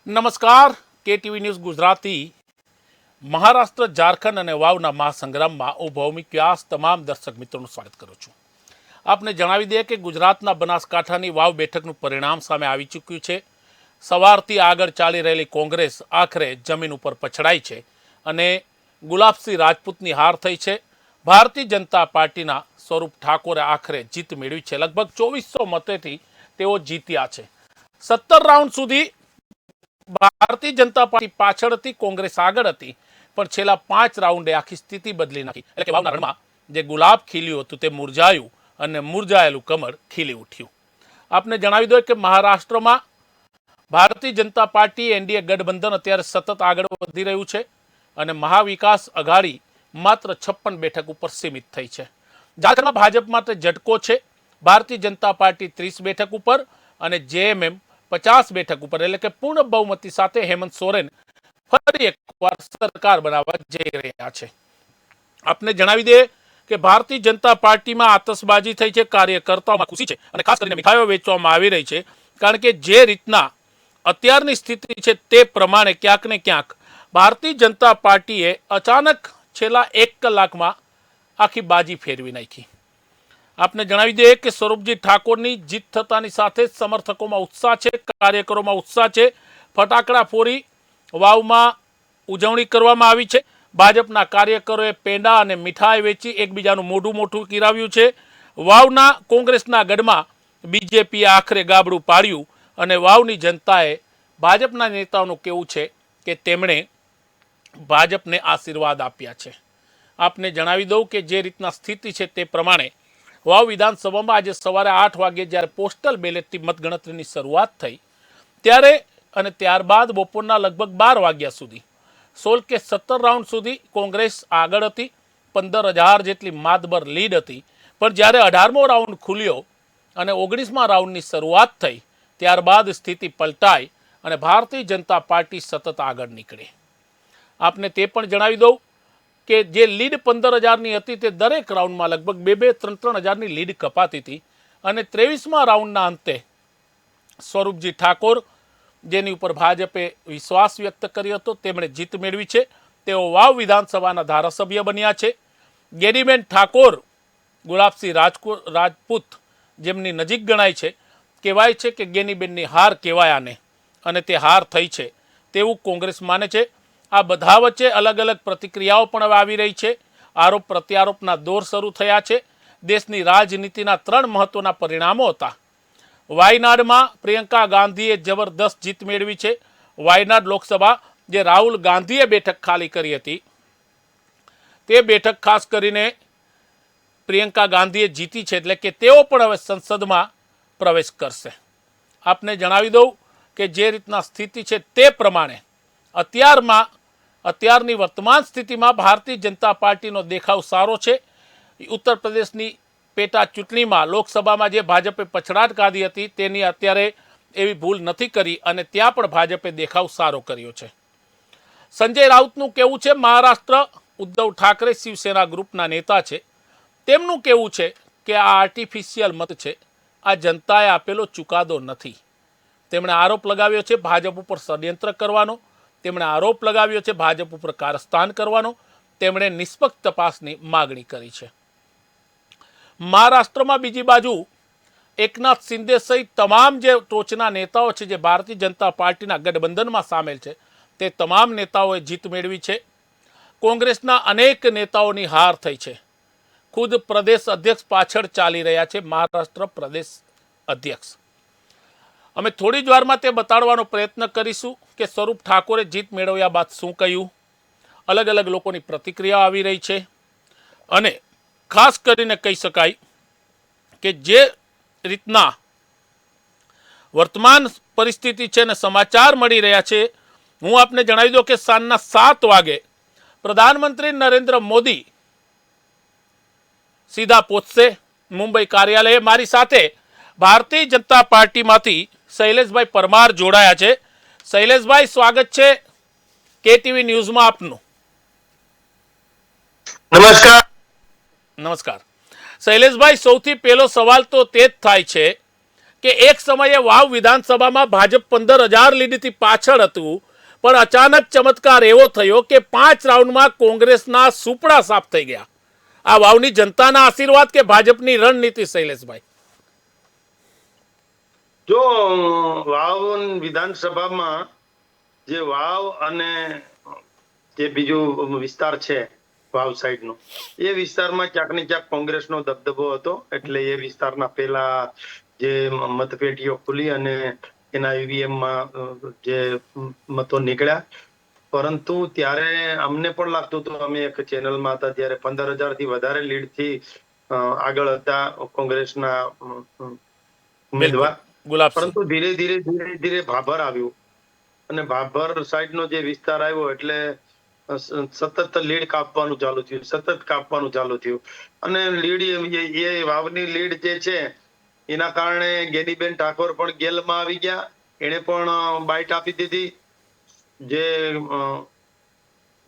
નમસ્કાર. KTV news Gujarati Maharashtra, Jharkhand અને વાવના મહાસંગ્રામમાં હું ભૌમિક વ્યાસ તમામ દર્શક મિત્રોનું સ્વાગત કરું છું. આપને જણાવી દઈએ કે ગુજરાતના બનાસકાંઠાની વાવ બેઠકનું પરિણામ સામે આવી ચૂક્યું છે. સવારથી આગળ ચાલી રહેલી કોંગ્રેસ આખરે જમીન ઉપર પછડાઈ છે અને ગુલાબસિંહ રાજપૂતની હાર થઈ છે. ભારતીય જનતા પાર્ટીના સ્વરૂપ ઠાકોરે આખરે જીત મેળવી છે. લગભગ 2400 મતેથી તેઓ જીત્યા છે. 17 રાઉન્ડ સુધી ભારતીય જનતા પાર્ટી પાછળ હતી, કોંગ્રેસ આગળ હતી, પણ છેલ્લા 5 રાઉન્ડે આખી સ્થિતિ બદલી નાખી. એટલે કે વાવના રણમાં જે ગુલાબ ખીલ્યું હતું તે મુરઝાયું અને મુરઝાયેલું કમળ ખીલી ઉઠ્યું. આપને જણાવી દો કે મહારાષ્ટ્રમાં ભારતીય જનતા પાર્ટી એનડીએ ગઠબંધન અત્યારે સતત આગળ વધી રહ્યું છે અને મહાવિકાસ અઘાડી માત્ર 56 બેઠક ઉપર સીમિત થઈ છે. ઝારખંડમાં ભાજપ માટે ઝટકો છે. ભારતીય જનતા પાર્ટી 30 બેઠક ઉપર અને જેએમએમ 50 બેઠક ઉપર, એટલે કે પૂર્ણ બહુમતી સાથે હેમંત સોરેન ફરી એકવાર સરકાર બનાવવા જઈ રહ્યા છે. આપને જણાવી દે કે ભારતીય જનતા પાર્ટીમાં આતશબાજી થઈ છે, કાર્યકર્તાઓમાં ખુશી છે અને ખાસ કરીને મીઠાઈઓ વેચવામાં આવી રહી છે. કારણ કે જે રીતના અત્યારની સ્થિતિ છે તે પ્રમાણે ક્યાંક ને ક્યાંક ભારતીય જનતા પાર્ટીએ અચાનક છેલ્લા 1 કલાકમાં આખી બાજી ફેરવી નાખી. આપને જણાવી દઈએ કે સ્વરૂપજી ઠાકોરની જીત થતાની સાથે સમર્થકોમાં ઉત્સાહ છે, કાર્યકરોમાં ઉત્સાહ છે. ફટાકડા ફોડી વાવમાં ઉજવણી કરવામાં આવી છે. ભાજપના કાર્યકરોએ પેંડા અને મીઠાઈ વેચી એકબીજાનું મોઢું મોઢું કિરાવ્યું છે. વાવના કોંગ્રેસના ગઢમાં બીજેપીએ આખરે ગાબડું પાડ્યું અને વાવની જનતાએ ભાજપના નેતાઓનું કહેવું છે કે તેમણે ભાજપને આશીર્વાદ આપ્યા છે. આપને જણાવી દઉં કે જે રીતના સ્થિતિ છે તે પ્રમાણે વાવ વિધાનસભામાં આજે સવારે 8 વાગે જ્યારે પોસ્ટલ બેલેટથી મતગણતરીની શરૂઆત થઈ ત્યારે અને ત્યારબાદ બપોરના લગભગ 12 વાગ્યા સુધી 16 કે 17 રાઉન્ડ સુધી કોંગ્રેસ આગળ હતી. 15,000 જેટલી માતબર લીડ હતી. પણ જ્યારે 18મો રાઉન્ડ ખુલ્યો અને 19મા રાઉન્ડની શરૂઆત થઈ ત્યારબાદ સ્થિતિ પલટાઈ અને ભારતીય જનતા પાર્ટી સતત આગળ નીકળી. આપને તે પણ જણાવી દઉં કે જે લીડ 15,000ની હતી તે દરેક રાઉન્ડમાં લગભગ 2-3,000ની લીડ કપાતી હતી અને 23મા રાઉન્ડના અંતે સ્વરૂપજી ઠાકોર, જેની ઉપર ભાજપે વિશ્વાસ વ્યક્ત કર્યો હતો, તેમણે જીત મેળવી છે. તેઓ વાવ વિધાનસભાના ધારાસભ્ય બન્યા છે. ગેનીબેન ઠાકોર, ગુલાબસિંહ રાજપૂત જેમની નજીક ગણાય છે, કહેવાય છે કે ગેનીબેનની હાર કહેવાય આને અને તે હાર થઈ છે તેવું કોંગ્રેસ માને છે. આ બધા વચ્ચે અલગ અલગ પ્રતિક્રિયાઓ પણ હવે આવી રહી છે. આરોપ પ્રત્યારોપના દોર શરૂ થયા છે. દેશની રાજનીતિના 3 મહત્વના પરિણામો હતા. વાયનાડમાં પ્રિયંકા ગાંધીએ જબરદસ્ત જીત મેળવી છે. વાયનાડ લોકસભા જે રાહુલ ગાંધીએ બેઠક ખાલી કરી હતી તે બેઠક ખાસ કરીને પ્રિયંકા ગાંધીએ જીતી છે, એટલે કે તેઓ પણ હવે સંસદમાં પ્રવેશ કરશે. આપને જણાવી દઉં કે જે રીતના સ્થિતિ છે તે પ્રમાણે અત્યારની વર્તમાન સ્થિતિમાં ભારતીય જનતા પાર્ટીનો દેખાવ સારો છે. ઉત્તર પ્રદેશની પેટા ચૂંટણીમાં લોકસભામાં જે ભાજપે પછડાટ કાઢી હતી તેની અત્યારે એવી ભૂલ નથી કરી અને ત્યાં પણ ભાજપે દેખાવ સારો કર્યો છે. સંજય રાઉતનું કહેવું છે, મહારાષ્ટ્ર ઉદ્ધવ ઠાકરે શિવસેના ગ્રુપના નેતા છે, તેમનું કહેવું છે કે આ આર્ટિફિશિયલ મત છે, આ જનતાએ આપેલો ચુકાદો નથી. તેમણે આરોપ લગાવ્યો છે ભાજપ ઉપર ષડયંત્ર કરવાનો. તેમણે આરોપ લગાવ્યો છે ભાજપ ઉપર કારસ્તાન કરવાનો. તેમણે નિષ્પક્ષ તપાસની માગણી કરી છે. મહારાષ્ટ્રમાં બીજી બાજુ એકનાથ શિંદે સહિત તમામ જે ટોચના નેતાઓ છે જે ભારતીય જનતા પાર્ટીના ગઠબંધનમાં સામેલ છે તે તમામ નેતાઓએ જીત મેળવી છે. કોંગ્રેસના અનેક નેતાઓની હાર થઈ છે. ખુદ પ્રદેશ અધ્યક્ષ પાછળ ચાલી રહ્યા છે, મહારાષ્ટ્ર પ્રદેશ અધ્યક્ષ. અમે થોડી જ વારમાં તે બતાડવાનો પ્રયત્ન કરીશું કે સ્વરૂપ ઠાકોરે જીત મેળવ્યા બાદ શું કહ્યું. અલગ અલગ લોકોની પ્રતિક્રિયા આવી રહી છે અને ખાસ કરીને કહી શકાય કે જે રીતના વર્તમાન પરિસ્થિતિ છે અને સમાચાર મળી રહ્યા છે, હું આપને જણાવી દઉં કે સાંજના 7 વાગે પ્રધાનમંત્રી નરેન્દ્ર મોદી સીધા પહોંચશે મુંબઈ કાર્યાલયે. મારી સાથે ભારતીય જનતા પાર્ટીમાંથી શૈલેષભાઈ પરમાર જોડાયા છે. શૈલેષભાઈ, સ્વાગત છે કેટીવી ન્યૂઝમાં આપનું. નમસ્કાર. નમસ્કાર શૈલેષભાઈ, સૌથી પહેલો સવાલ તો તે જ થાય છે કે એક સમયે વાવ વિધાનસભામાં ભાજપ 15,000 લીડથી પાછળ હતું, પણ અચાનક ચમત્કાર એવો થયો કે 5 રાઉન્ડમાં કોંગ્રેસના સુપડા સાફ થઈ ગયા. આ વાવની જનતાના આશીર્વાદ કે ભાજપની રણનીતિ, શૈલેષભાઈ? જો વાવ વિધાનસભામાં જે વાવ અને જે બીજું વિસ્તાર છે વાવ સાઈડ નો, એ વિસ્તારમાં ક્યાંક ને ક્યાંક કોંગ્રેસનો દબદબો હતો. એટલે એ વિસ્તારના પેલા જે મતપેટીઓ ખુલી અને એના ઈવીએમ માં જે મતો નીકળ્યા, પરંતુ ત્યારે અમને પણ લાગતું હતું, અમે એક ચેનલમાં હતા ત્યારે 15,000 થી વધારે લીડ થી આગળ હતા કોંગ્રેસના ઉમેદવાર. પરંતુ ધીરે ધીરે ભાભર આવ્યું અને ભાભર સાઈડ નો જે વિસ્તાર આવ્યો એટલે સતત લીડ કાપવાનું ચાલુ થયું અને લીડ એ વાવની લીડ જે છે એના કારણે ગેનીબેન ઠાકોર પણ ગેલમાં આવી ગયા. એને પણ બાઇટ આપી દીધી. જે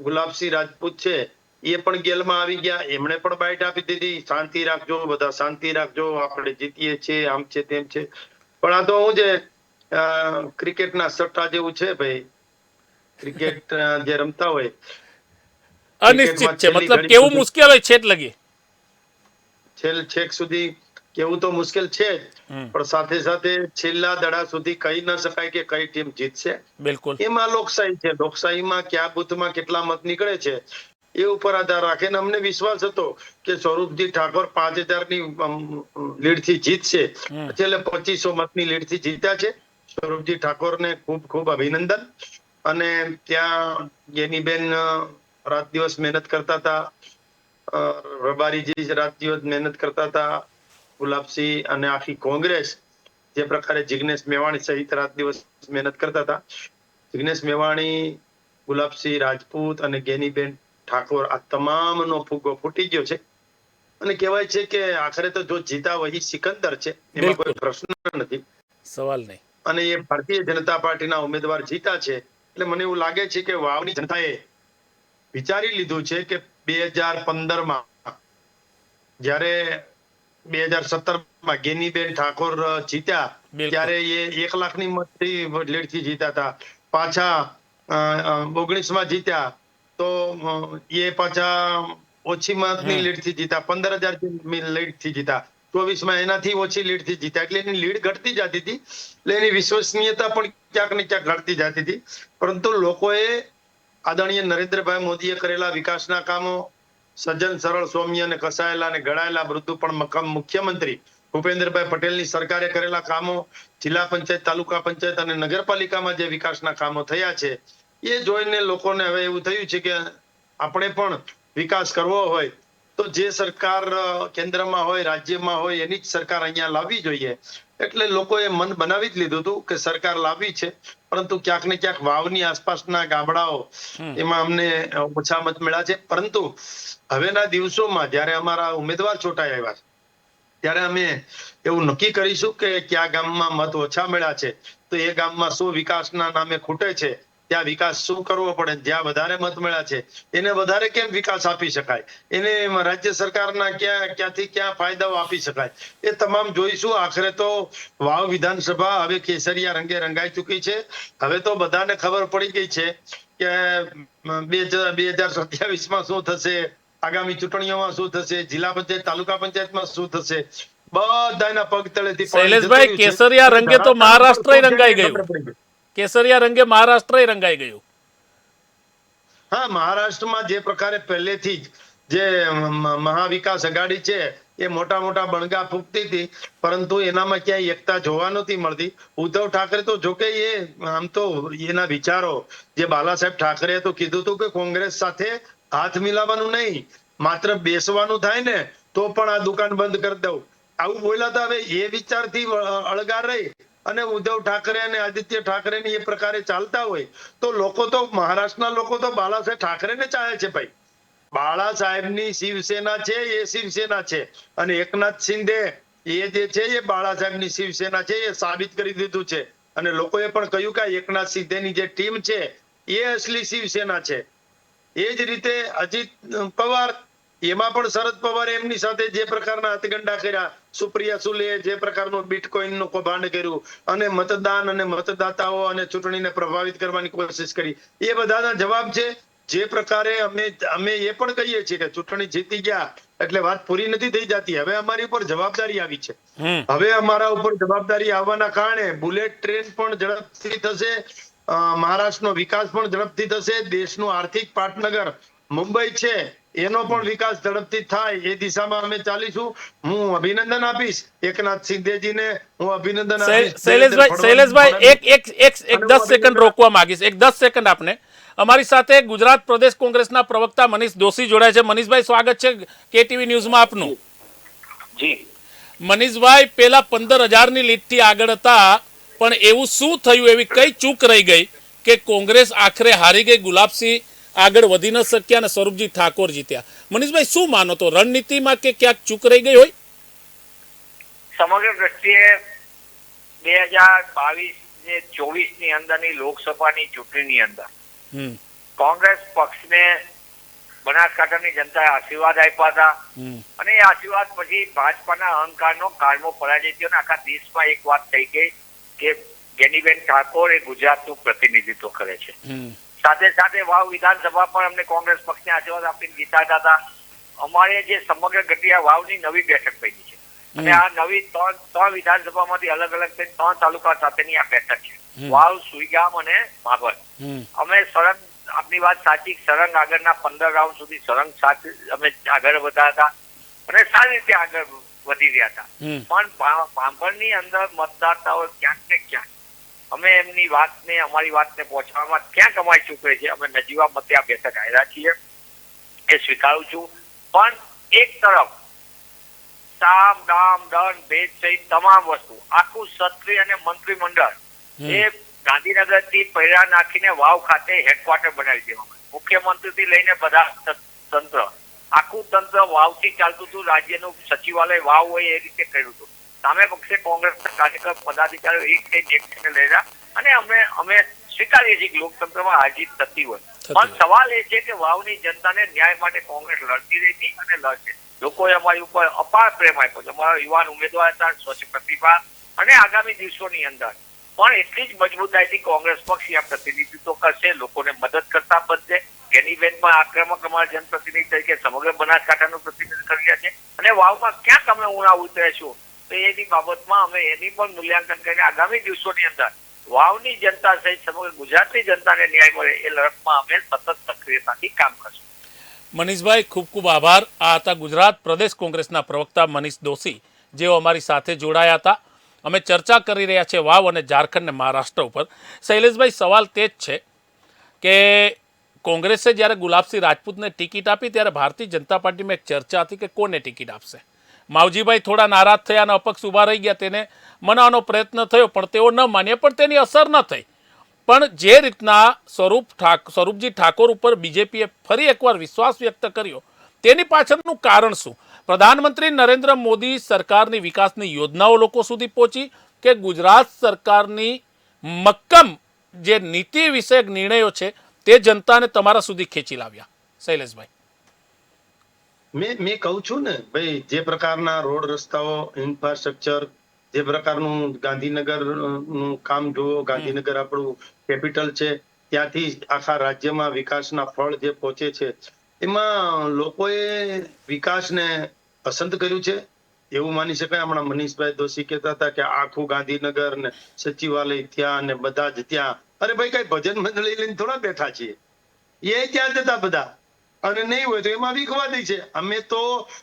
ગુલાબસિંહ રાજપૂત છે એ પણ ગેલમાં આવી ગયા, એમણે પણ બાઇટ આપી દીધી. શાંતિ રાખજો, બધા શાંતિ રાખજો, આપણે જીતીએ છીએ, આમ છે તેમ છે. પણ આ તો હું જે ક્રિકેટના સટ્ટા જેવું છે ભાઈ. ક્રિકેટ જે રમતા હોય, અનિશ્ચિત છે, મતલબ કેવું મુશ્કેલ હોય છેક લગી, છેક સુધી કેવું તો મુશ્કેલ છે જ, પણ સાથે સાથે છેલ્લા દડા સુધી કહી ન શકાય કે કઈ ટીમ જીતશે. બિલકુલ. એમાં લોકશાહી છે, લોકશાહીમાં કયા બુથમાં કેટલા મત નીકળે છે એ ઉપર આધાર રાખે. ને અમને વિશ્વાસ હતો કે સ્વરૂપજી ઠાકોર 5,000 ની લીડ થી જીતશે. છેલ્લે 2500 મતની લીડ થી જીત્યા છે. સ્વરૂપજી ઠાકોરને ખૂબ ખૂબ અભિનંદન. અને ત્યાં ગેનીબેન રાત દિવસ મહેનત કરતા હતા, રબારીજી રાત દિવસ મહેનત કરતા હતા, ગુલાબસિંહ અને આખી કોંગ્રેસ જે પ્રકારે જિગ્નેશ મેવાણી સહિત રાત દિવસ મહેનત કરતા હતા. જિગ્નેશ મેવાણી, ગુલાબસિંહ રાજપૂત અને ગેનીબેન ઠાકોર, આ તમામનો ફુગ્ગો ફૂટી ગયો છે. અને કહેવાય છે કે આખરે તો જો જીતા વહી સિકંદર છે, એમાં કોઈ પ્રશ્ન નથી, સવાલ નહીં. અને એ ભારતીય જનતા પાર્ટીના ઉમેદવાર જીતા છે. એટલે મને એવું લાગે છે કે વાવની જનતાએ વિચારી લીધું છે કે 2015માં જ્યારે 2017માં ગેનીબેન ઠાકોર જીત્યા ત્યારે એ 1 લાખની મતથી લીડથી જીત્યા હતા. પાછા 19માં જીત્યા તો એ પાછા ઓછી મતની લીડથી જીત્યા, 15,000 લીડથી જીત્યા. 24માં એનાથી ઓછી લીડથી જીત્યા. એટલે એની લીડ ઘટતી જતી હતી, એટલે એની વિશ્વસનીયતા પણ ક્યાંક ને ક્યાંક ઘટતી જતી હતી. પરંતુ લોકોએ આદરણીય નરેન્દ્રભાઈ મોદીએ કરેલા વિકાસના કામો, સજ્જન સરળ સૌમ્ય અને કસાયેલા અને ઘડાયેલા મૃદુ પણ મુખ્યમંત્રી ભૂપેન્દ્રભાઈ પટેલની સરકારે કરેલા કામો, જિલ્લા પંચાયત, તાલુકા પંચાયત અને નગરપાલિકામાં જે વિકાસના કામો થયા છે, એ જોઈને લોકોને હવે એવું થયું છે કે આપણે પણ વિકાસ કરવો હોય તો જે સરકાર કેન્દ્રમાં હોય, રાજ્યમાં હોય, એની જ સરકાર અહીંયા લાવવી જોઈએ. એટલે લોકોએ મન બનાવી જ લીધું હતું કે સરકાર લાવવી છે. પરંતુ ક્યાંક ને ક્યાંક વાવની આસપાસના ગામડાઓ એમાં અમને ઓછા મત મળ્યા છે. પરંતુ હવેના દિવસોમાં જ્યારે અમારા ઉમેદવાર ચૂંટાઈ આવ્યા છે ત્યારે અમે એવું નક્કી કરીશું કે કયા ગામમાં મત ઓછા મળ્યા છે તો એ ગામમાં શું વિકાસના નામે ખૂટે છે, ત્યાં વિકાસ શું કરવો પડે, જ્યાં વધારે મત મળ્યા છે એને વધારે કેમ વિકાસ આપી શકાય, એને રાજ્ય સરકારના ક્યાંથી ક્યાં ફાયદાઓ આપી શકાય, એ તમામ જોઈશું. આખરે તો વાવ વિધાનસભા હવે કેસરિયા રંગે રંગાઈ ચૂકી છે. હવે તો બધાને ખબર પડી ગઈ છે કે 2027માં શું થશે, આગામી ચૂંટણીઓમાં શું થશે, જિલ્લા પંચાયત, તાલુકા પંચાયતમાં શું થશે, બધાના પગ તળેથી શૈલેષભાઈ, કેસરિયા રંગે તો મહારાષ્ટ્ર રંગાઈ ગયું. કેસરિયા રંગે મહારાષ્ટ્ર રંગાઈ ગયું. હા, મહારાષ્ટ્રમાં જે પ્રકારે પહેલેથી જ જે મહાવિકાસ અઘાડી છે એ મોટા મોટા બણગા ફૂંકતી હતી, પરંતુ એનામાં ક્યાંય એકતા જોવા નહોતી મળતી. ઉદ્ધવ ઠાકરે તો જોકે એ આમ તો એના વિચારો, જે બાલા સાહેબ ઠાકરે તો કીધું હતું કે કોંગ્રેસ સાથે હાથ મિલાવવાનું નહીં, માત્ર બેસવાનું થાય ને તો પણ આ દુકાન બંધ કરી દઉં, આવું બોલ્યા હતા. હવે એ વિચારથી અળગા રહી અને ઉદ્ધવ ઠાકરે અને આદિત્ય ઠાકરે એ પ્રકારે ચાલતા હોય તો લોકો તો, મહારાષ્ટ્રના લોકો તો બાલા સાહેબ ઠાકરેને ચાહે છે ભાઈ. બાળા સાહેબની શિવસેના છે એ શિવસેના છે, અને એકનાથ શિંદે એ જે છે એ બાળા સાહેબની શિવસેના છે, એ સાબિત કરી દીધું છે. અને લોકોએ પણ કહ્યું કે એકનાથ શિંદેની જે ટીમ છે એ અસલી શિવસેના છે. એ જ રીતે અજીત પવાર એમાં પણ શરદ પવારે એમની સાથે જે પ્રકારના હથગંડા કર્યા, સુપ્રિયા સુલેએ જે પ્રકારનું બિટકોઇનનું કૌભાંડ કર્યું અને મતદાન અને મતદાતાઓ અને ચૂંટણીને પ્રભાવિત કરવાની કોશિશ કરી, એ બધાના જવાબ છે. જે પ્રકારે અમે એ પણ કહીએ છીએ કે ચૂંટણી જીતી ગયા એટલે વાત પૂરી નથી થઈ જતી. હવે અમારી ઉપર જવાબદારી આવી છે. હવે અમારા ઉપર જવાબદારી આવવાના કારણે બુલેટ ટ્રેન પણ ઝડપથી થશે, મહારાષ્ટ્રનો વિકાસ પણ ઝડપથી થશે, દેશનું આર્થિક પાટનગર મુંબઈ છે એનો પણ વિકાસ ઝડપથી થાય એ દિશામાં અમે ચાલીશું. હું અભિનંદન આપીશ એકનાથ શિંદેજીને, હું અભિનંદન આપીશ શૈલેષભાઈ એક 10 સેકન્ડ રોકવા માંગીશ, એક 10 સેકન્ડ આપને. અમારી સાથે ગુજરાત પ્રદેશ કોંગ્રેસના પ્રવક્તા મનીષ દોશી જોડાય છે. મનીષભાઈ, સ્વાગત છે કેટીવી ન્યૂઝમાં આપનું. જી મનીષભાઈ, પેલા 15,000ની લીડથી આગળ હતા, પણ એવું શું થયું, એવી કઈ ચૂક રહી ગઈ કે કોંગ્રેસ આખરે હારી ગઈ, ગુલાબસિંહ આગળ વધી ન શક્યા અને સ્વરૂપજી ઠાકોર જીત્યા? મનીષભાઈ, શું માનો તો, રણનીતિમાં કે ક્યાંક ચૂક રહી ગઈ હોય? સમગ્ર દ્રષ્ટિએ 2022 ને 24 ની અંદરની લોકસભાની ચૂંટણીની અંદર કોંગ્રેસ પક્ષને બનાસકાંઠાની જનતાએ આશીર્વાદ આપ્યા હતા અને એ આશીર્વાદ પછી ભાજપાના અહંકારનો કાળમો પરાજય થયો અને આખા દેશમાં એક વાત થઈ ગઈ કે ગેનીબેન ઠાકોર એ ગુજરાતનું પ્રતિનિધિત્વ કરે છે. સાથે સાથે વાવ વિધાનસભા પણ અમને કોંગ્રેસ પક્ષને આશીર્વાદ આપીને જીતાડતા હતા. અમારે જે સમગ્ર ગઢિયા વાવની નવી બેઠક પડી છે અને આ નવી ત્રણ વિધાનસભામાંથી અલગ અલગ 3 તાલુકા સાથેની આ બેઠક છે, વાવ, સુઈગામ અને ભાભર. અમે સરંગ, આપની વાત સાચી, સરંગ આગળના 15 રાઉન્ડ સુધી સરંગ સાથે અમે આગળ વધ્યા હતા અને સારી રીતે આગળ વધી રહ્યા હતા. પણ ભાભરની અંદર મતદાતાઓ ક્યાંક ને ક્યાંક અમે એમની વાતને, અમારી વાતને પહોંચવામાં ક્યાંક અમારી ચૂકે છે. અમે નજીવા મતે આ બેઠક આવ્યા છીએ, એ સ્વીકારું છું. પણ એક તરફ સામ, દામ, દંડ, ભેદ સહિત તમામ વસ્તુ, આખું ક્ષત્રિય અને મંત્રીમંડળ એ ગાંધીનગર થી પૈડા નાખીને વાવ ખાતે હેડક્વાર્ટર બનાવી દેવામાં. મુખ્યમંત્રી થી લઈને બધા તંત્ર, આખું તંત્ર વાવથી ચાલતું હતું. રાજ્યનું સચિવાલય વાવ હોય એ રીતે કર્યું હતું. સામે પક્ષે કોંગ્રેસના કાર્યકર પદાધિકારીઓ એક લઈ રહ્યા અને અમે સ્વીકારીએ છીએ કે લોકતંત્રમાં હાર જીત થતી હોય. પણ સવાલ એ છે કે વાવની જનતાને ન્યાય માટે કોંગ્રેસ લડતી રહી હતી અને લડશે. લોકોએ અમારી ઉપર અપાર પ્રેમ આપ્યો છે. અમારા યુવાન ઉમેદવાર હતા, સ્વચ્છ પ્રતિભા, અને આગામી દિવસોની અંદર પણ એટલી જ મજબૂતાઈથી કોંગ્રેસ પક્ષ આ પ્રતિનિધિત્વ કરશે, લોકોને મદદ કરતા બનશે. ગેનીબેનમાં આક્રમક અમારા જનપ્રતિનિધિ તરીકે સમગ્ર બનાસકાંઠાનું પ્રતિનિધિત્વ કરી રહ્યા છે અને વાવમાં ક્યાંક અમે ઉણા ઉતરીશું તો એની બાબતમાં અમે એની પણ મૂલ્યાંકન કરીને આગામી દિવસોની અંદર વાવની જનતા સહિત સમગ્ર ગુજરાતની જનતાને ન્યાય મળે એ લડતમાં અમે સતત સક્રિયતાથી કામ કરશું. મનીષભાઈ, ખૂબ ખૂબ આભાર. આ હતા ગુજરાત પ્રદેશ કોંગ્રેસના પ્રવક્તા મનીષ દોશી, જેઓ અમારી સાથે જોડાયા હતા. અમે ચર્ચા કરી રહ્યા છીએ વાવ અને ઝારખંડ અને મહારાષ્ટ્ર ઉપર. શૈલેષભાઈ, સવાલ તે જ છે કે કોંગ્રેસે જ્યારે ગુલાબસિંહ રાજપૂતને ટિકિટ આપી ત્યારે ભારતીય જનતા પાર્ટીમાં એક ચર્ચા હતી કે કોને ટિકિટ આપશે. માવજીભાઈ થોડા નારાજ થયા અને અપક્ષ ઊભા રહી ગયા. તેને મનાવવાનો પ્રયત્ન થયો પણ તેઓ ન માન્યા, પણ તેની અસર ન થઈ. પણ જે રીતના સ્વરૂપજી ઠાકોર ઉપર બીજેપીએ ફરી એકવાર વિશ્વાસ વ્યક્ત કર્યો, તેની પાછળનું કારણ શું? પ્રધાનમંત્રી નરેન્દ્ર મોદી સરકારની વિકાસની યોજનાઓ લોકો સુધી પહોંચી કે ગુજરાત સરકારની મક્કમ જે નીતિ વિષયક નિર્ણયો છે તે જનતાને તમારા સુધી ખેંચી લાવ્યા? શૈલેષભાઈ, મેં કહું છું ને ભાઈ, જે પ્રકારના રોડ રસ્તાઓ, ઇન્ફ્રાસ્ટ્રક્ચર, જે પ્રકારનું ગાંધીનગર નું કામ જુઓ, ગાંધીનગર આપણું કેપિટલ છે, ત્યાંથી આખા રાજ્યમાં વિકાસના ફળ જે પહોંચે છે, એમાં લોકોએ વિકાસને પસંદ કર્યું છે એવું માની શકાય. હમણાં મનીષભાઈ દોશી કહેતા હતા કે આખું ગાંધીનગર ને સચિવાલય ત્યાં ને બધા જ ત્યાં. અરે ભાઈ, કઈ ભજન મંડળી લઈને થોડા બેઠા છીએ, એ ત્યાં જતા બધા. અને નહીં હોય તો એમાં વિખવા દે છે. અમે તો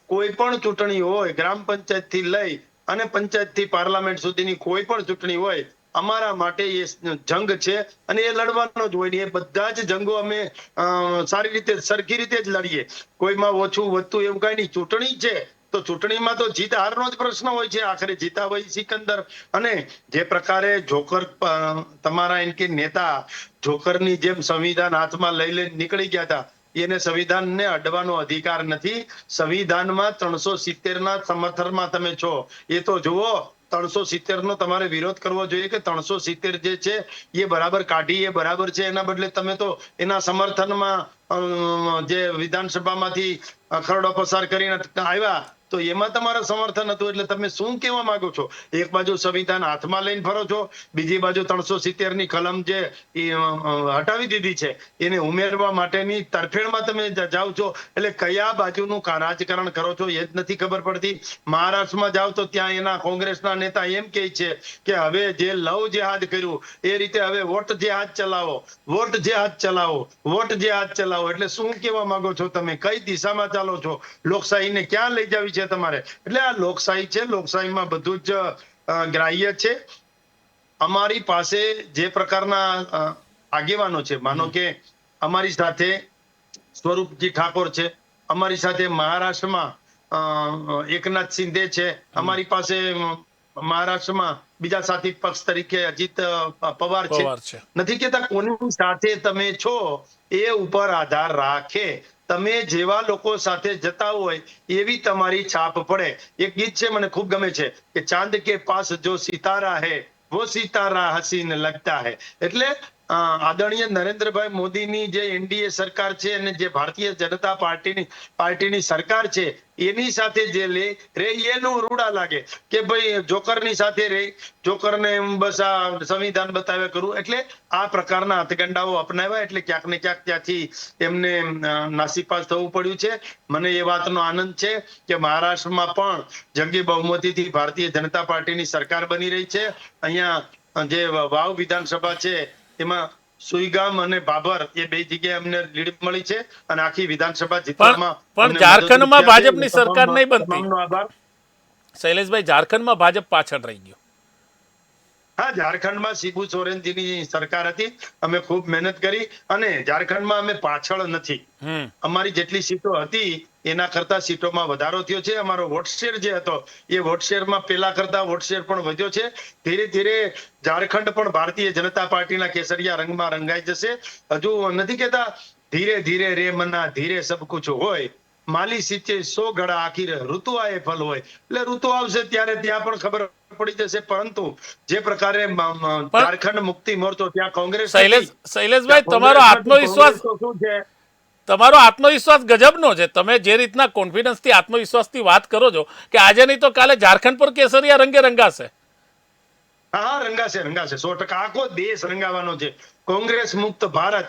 કોઈ પણ ચૂંટણી હોય, ગ્રામ પંચાયત થી લઈ અને પંચાયત થી પાર્લામેન્ટ સુધીની કોઈ પણ ચૂંટણી હોય, અમારા માટે એ જંગ છે અને એ લડવાનો જ હોય. એ બધા જ જંગો અમે સારી રીતે, સરખી રીતે જ લડીએ. કોઈમાં ઓછું વધતું એવું કઈ નહીં. ચૂંટણી છે તો ચૂંટણીમાં તો જીત હારનો જ પ્રશ્ન હોય છે. આખરે જીતા હોય સિકંદર. અને જે પ્રકારે જોકર, તમારા એમ કે નેતા જોકરની જેમ સંવિધાન હાથમાં લઈ લઈને નીકળી ગયા હતા, એને સંવિધાનને અડવાનો અધિકાર નથી. સંવિધાનમાં 370 ના સમર્થનમાં તમે છો, એ તો જુઓ. 370 નો તમારે વિરોધ કરવો જોઈએ કે 370 જે છે એ બરાબર કાઢી એ બરાબર છે. એના બદલે તમે તો એના સમર્થનમાં જે વિધાનસભામાંથી ખરડો પસાર કરીને આવ્યા તો એમાં તમારું સમર્થન હતું. એટલે તમે શું કહેવા માંગો છો? એક બાજુ સંવિધાન હાથમાં લઈને ફરો છો, બીજી બાજુ 370 ની કલમ જે હટાવી દીધી છે એને ઉમેરવા માટેની તરફેણમાં તમે જાઓ છો. એટલે કયા બાજુનું રાજકારણ કરો છો એ જ નથી ખબર પડતી. મહારાષ્ટ્રમાં જાઓ તો ત્યાં એના કોંગ્રેસના નેતા એમ કહે છે કે હવે જે લવ જેહાદ કર્યું એ રીતે હવે વોટ જેહાદ ચલાવો, વોટ જેહાદ ચલાવો, વોટ જેહાદ ચલાવો. એટલે શું કહેવા માંગો છો તમે? કઈ દિશામાં ચાલો છો? લોકશાહીને ક્યાં લઈ જવી છે તમારે? એટલે આ લોકશાહી છે, લોકશાહીમાં બધું જ ગ્રાહ્ય છે. અમારી પાસે જે પ્રકારના આગેવાનો છે, માનો કે અમારી સાથે સ્વરૂપજી ઠાકોર છે, અમારી સાથે મહારાષ્ટ્રમાં એકનાથ શિંદે છે, અમારી પાસે મહારાષ્ટ્રમાં બીજા સાથી પક્ષ તરીકે અજીત પવાર છે. નથી કેતા કોની સાથે તમે છો એ ઉપર આધાર રાખે. તમે જેવા લોકો સાથે જતા હોય એવી તમારી છાપ પડે. એક ગીત છે મને ખૂબ ગમે છે કે ચાંદ કે પાસ જો સિતારા હૈ वो सितारा हसीन लगता है. એટલે આદરણીય નરેન્દ્રભાઈ મોદીની જે એનડીએ સરકાર છે અને જે ભારતીય જનતા પાર્ટીની સરકાર છે એની સાથે જે રે એનું રૂડા લાગે કે ભાઈ જોકરની સાથે રે, જોકરને બસ આ સંવિધાન બતાવે કરું. એટલે આ પ્રકારના હથગંડાઓ અપનાવ્યા એટલે ક્યાંક ને ક્યાંક ત્યાંથી એમને નાસીપાસ થવું પડ્યું છે. મને એ વાતનો આનંદ છે કે મહારાષ્ટ્રમાં પણ જંગી બહુમતીથી ભારતીય જનતા પાર્ટીની સરકાર બની રહી છે. અહીંયા જે વાવ વિધાનસભા છે એમાં સુઈગામ અને બાબર એ બે જગ્યાએ અમને લીડ મળી છે અને આખી વિધાનસભા જીતવામાં પણ ઝારખંડમાં ભાજપની સરકાર નહીં બનતી. આભાર શૈલેષભાઈ, ઝારખંડમાં ભાજપ પાછળ રહી ગયો. હા, ઝારખંડમાં શિબુ સોરેનજીની સરકાર હતી. અમે ખૂબ મહેનત કરી અને ઝારખંડમાં અમે પાછળ નથી. અમારી જેટલી સીટો હતી એના કરતા સીટોમાં વધારો થયો છે. અમારો વોટ શેર જે હતો એ વોટ શેરમાં પેલા કરતા વોટ શેર પણ વધ્યો છે. ધીરે ધીરે ઝારખંડ પણ ભારતીય જનતા પાર્ટીના કેસરિયા રંગમાં રંગાઈ જશે. હજુ નથી કેતા ધીરે ધીરે રે મના ધીરે સબ કુછ હોય, માલી સિંચે 100 ઘડા આખીર ઋતુ આએ ફલ હોય. એટલે ઋતુ આવશે ત્યારે ત્યાં પણ ખબર પડી જશે. પરંતુ જે પ્રકારે ઝારખંડ મુક્તિ મોરચો ત્યાં કોંગ્રેસ, શૈલેષભાઈ, તમારો આત્મવિશ્વાસ ગજબનો છે. તમે જે રીતના કોન્ફિડન્સથી આત્મવિશ્વાસથી વાત કરો છો કે આજે નહીં તો કાલે ઝારખંડ પર કેસરિયા રંગે રંગાશે. હા, રંગાશે 100%. આખો દેશ રંગાવાનો છે. કોંગ્રેસ મુક્ત ભારત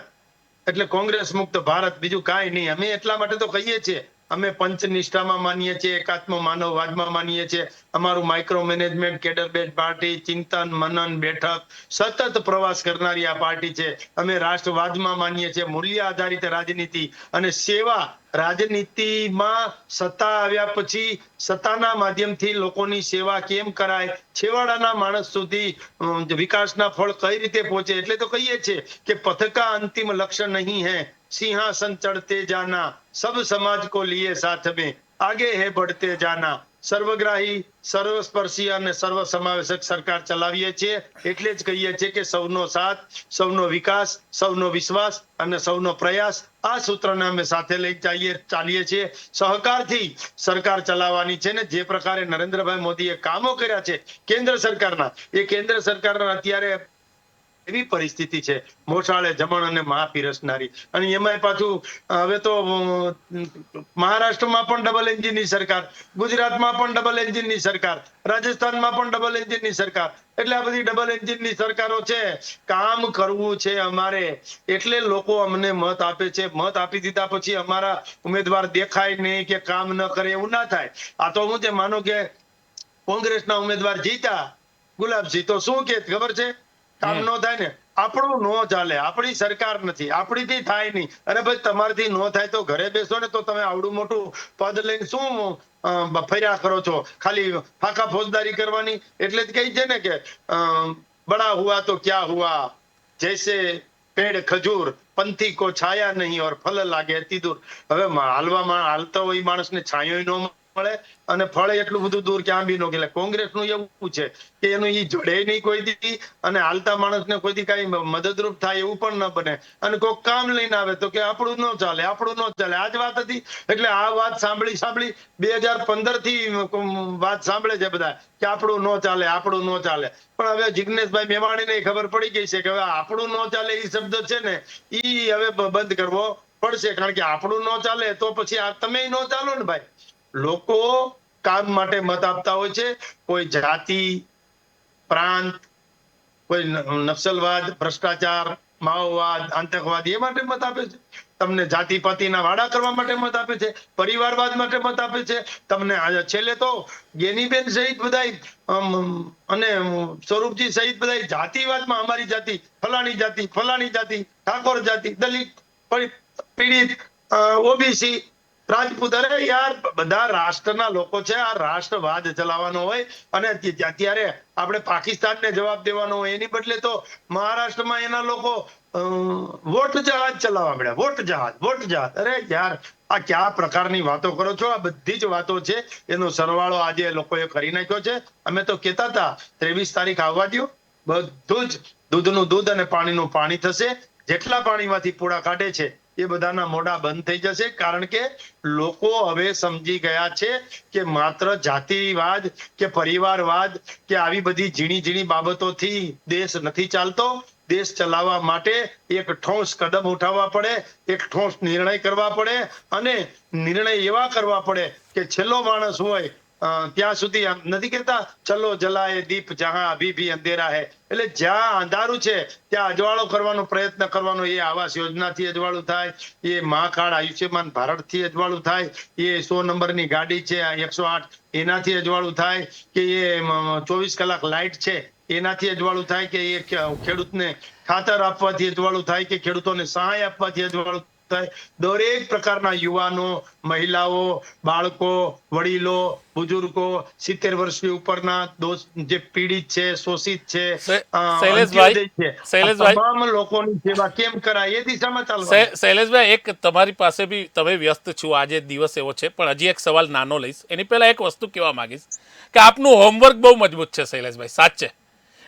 એટલે કોંગ્રેસ મુક્ત ભારત, બીજું કાંઈ નહીં. અમે એટલા માટે તો કહીએ છીએ, અમે પંચનિષ્ઠામાં માનીએ છીએ, એકાત્મ માનવવાદમાં માનીએ છીએ. અમારું micro management, cadre base party, ચિંતન મનન બેઠક, સતત પ્રવાસ કરનારી આ પાર્ટી છે. અમે રાષ્ટ્રવાદમાં માનીએ છીએ, મૂલ્ય આધારિત રાજનીતિ અને સેવા રાજનીતિમાં સત્તા આવ્યા પછી સત્તાના માધ્યમથી લોકોની સેવા કેમ કરાય, છેવાડાના માણસ સુધી વિકાસના ફળ કઈ રીતે પહોંચે. એટલે તો કહીએ છીએ કે પથ કા અંતિમ લક્ષ્ય નહીં હૈ, સિંહાસન ચढ़ते जाना, सब समाज को लिए साथ में आगे है बढ़ते जाना. સર્વગ્રાહી, સર્વસ્પર્શી અને સર્વ સમાવેશક સરકાર ચલાવીએ છીએ. એટલે જ કહીએ છીએ કે સૌનો સાથ, સૌનો વિકાસ, સૌનો વિશ્વાસ અને સૌનો પ્રયાસ, આ સૂત્રને અમે સાથે લઈ ચાલીએ છીએ. સહકારથી સરકાર ચલાવવાની છે ને જે પ્રકારે નરેન્દ્રભાઈ મોદીએ કામો કર્યા છે કેન્દ્ર સરકારના, એ કેન્દ્ર સરકારના અત્યારે એવી પરિસ્થિતિ છે મોસાળે જમણ અને મહા પીરસનારી. અને એમાં પાછું હવે તો મહારાષ્ટ્રમાં પણ ડબલ એન્જિનની સરકાર, ગુજરાતમાં પણ ડબલ એન્જિનની સરકાર, રાજસ્થાનમાં પણ ડબલ એન્જિનની સરકાર. એટલે આ બધી ડબલ એન્જિનની સરકારો છે. કામ કરવું છે અમારે એટલે લોકો અમને મત આપે છે. મત આપી દીધા પછી અમારા ઉમેદવાર દેખાય નહીં કે કામ ન કરે એવું ના થાય. આ તો હું છે, માનો કે કોંગ્રેસના ઉમેદવાર જીત્યા ગુલાબસિંહ, તો શું કે ખબર છે, કામ ન થાય ને આપણું નો ચાલે, આપણી સરકાર નથી, આપણીથી થાય નહીં. અરે ભાઈ, તમારાથી નો થાય તો ઘરે બેસો ને. તો તમે આવડું મોટું પદ લઈને શું ફર્યા કરો છો? ખાલી ફાકા ફોજદારી કરવાની. એટલે જ કહી છે ને કે બડા હુઆ તો ક્યા હુઆ, જૈસે પેડ ખજૂર, પંથી કો છાયા નહીં ઓર ફલ લાગે અતિ દૂર. હવે હાલતા હોય માણસને છાયો ન મળે અને ફળ એટલું બધું દૂર ક્યાં બી ન ગયેલા. કોંગ્રેસનું એવું છે કે એનું ઈ જોડે નહીં કોઈ દી, અને હાલતા માણસને કોઈ દી કઈ મદદરૂપ થાય એવું પણ ન બને. અને કોઈ કામ લઈને આવે તો કે આપણું ન ચાલે, આપણું ન ચાલે, આ જ વાત હતી. એટલે આ વાત સાંભળી 2015 થી વાત સાંભળે છે બધા કે આપણું ન ચાલે, આપણું ન ચાલે. પણ હવે જિગ્નેશભાઈ મેવાણીને ખબર પડી ગઈ છે કે હવે આપણું ન ચાલે એ શબ્દ છે ને ઈ હવે બંધ કરવો પડશે. કારણ કે આપણું ન ચાલે તો પછી આ તમે ન ચાલો ને ભાઈ. લોકો કામ માટે મત આપતા હોય છે. કોઈ જાતિ, પ્રાંત, કોઈ નક્સલવાદ, ભ્રષ્ટાચાર, માઓવાદ, આતંકવાદ એ માટે મત આપે છે. તમને જાતિપાતિના વાડા કરવા માટે મત આપે છે, પરિવારવાદ માટે મત આપે છે. તમને છેલ્લે તો ગેનીબેન સહિત બધા અને સ્વરૂપજી સહિત બધા જાતિવાદમાં અમારી જાતિ, ફલાણી જાતિ, ફલાણી જાતિ, ઠાકોર જાતિ, દલિત, પીડિત, ઓબીસી, રાજપૂત. અરે યાર, બધા રાષ્ટ્રના લોકો છે. આ રાષ્ટ્રવાદ ચલાવવાનો હોય અને અત્યારે આપણે પાકિસ્તાનને જવાબ દેવાનો હોય એની બદલે તો મહારાષ્ટ્રમાં એના લોકો વોટ જહાજ ચલાવવા મળ્યા. વોટ જહાજ. અરે યાર, આ કયા પ્રકારની વાતો કરો છો? આ બધી જ વાતો છે એનો સરવાળો આજે લોકોએ કરી નાખ્યો છે. અમે તો કહેતા હતા 23 તારીખ આવવા દો, બધું જ દૂધનું દૂધ અને પાણીનું પાણી થશે. જેટલા પાણીમાંથી પૂડા કાઢે છે એ બધાના મોઢા બંધ થઈ જશે. કારણ કે લોકો હવે સમજી ગયા છે કે માત્ર જાતિવાદ કે પરિવારવાદ કે આવી બધી ઝીણી બાબતોથી દેશ નથી ચાલતો. દેશ ચલાવવા માટે એક ઠોસ કદમ ઉઠાવવા પડે, એક ઠોસ નિર્ણય કરવા પડે, અને નિર્ણય એવા કરવા પડે કે છેલ્લો માણસ હોય ત્યાં સુધી આમ નથી કહેતા ચલો જલાએ દીપ જહાં અભી ભી અંધેરા હૈ. એટલે જ્યાં અંધારું છે ત્યાં અજવાળો કરવાનો પ્રયત્ન કરવાનો. એ આવાસ યોજનાથી અજવાળું થાય, એ મા કાર્ડ આયુષ્યમાન ભારતથી અજવાળું થાય, એ 100 નંબરની ગાડી છે 108 એનાથી અજવાળું થાય, કે એ 24 કલાક લાઇટ છે એનાથી અજવાળું થાય, કે એ ખેડૂતને ખાતર આપવાથી અજવાળું થાય, કે ખેડૂતોને સહાય આપવાથી અજવાળું થાય. દરેક પ્રકારના યુવાનો, મહિલાઓ, બાળકો, વડીલો, બુજુર્ગો, 70 વર્ષની ઉપરના જે પીડિત છે, શોષિત છે, અંત્યોદય છે, તમામ લોકોની સેવા કેમ કરાય એ દિશામાં ચાલવાનું. શૈલેષભાઈ, એક તમારી પાસે બી તમે વ્યસ્ત છો, આજે દિવસ એવો છે, પણ હજી એક સવાલ નાનો લઈશ. એની પહેલા એક વસ્તુ કહેવા માંગીશ કે આપનું હોમવર્ક બહુ મજબૂત છે શૈલેષભાઈ, સાચે.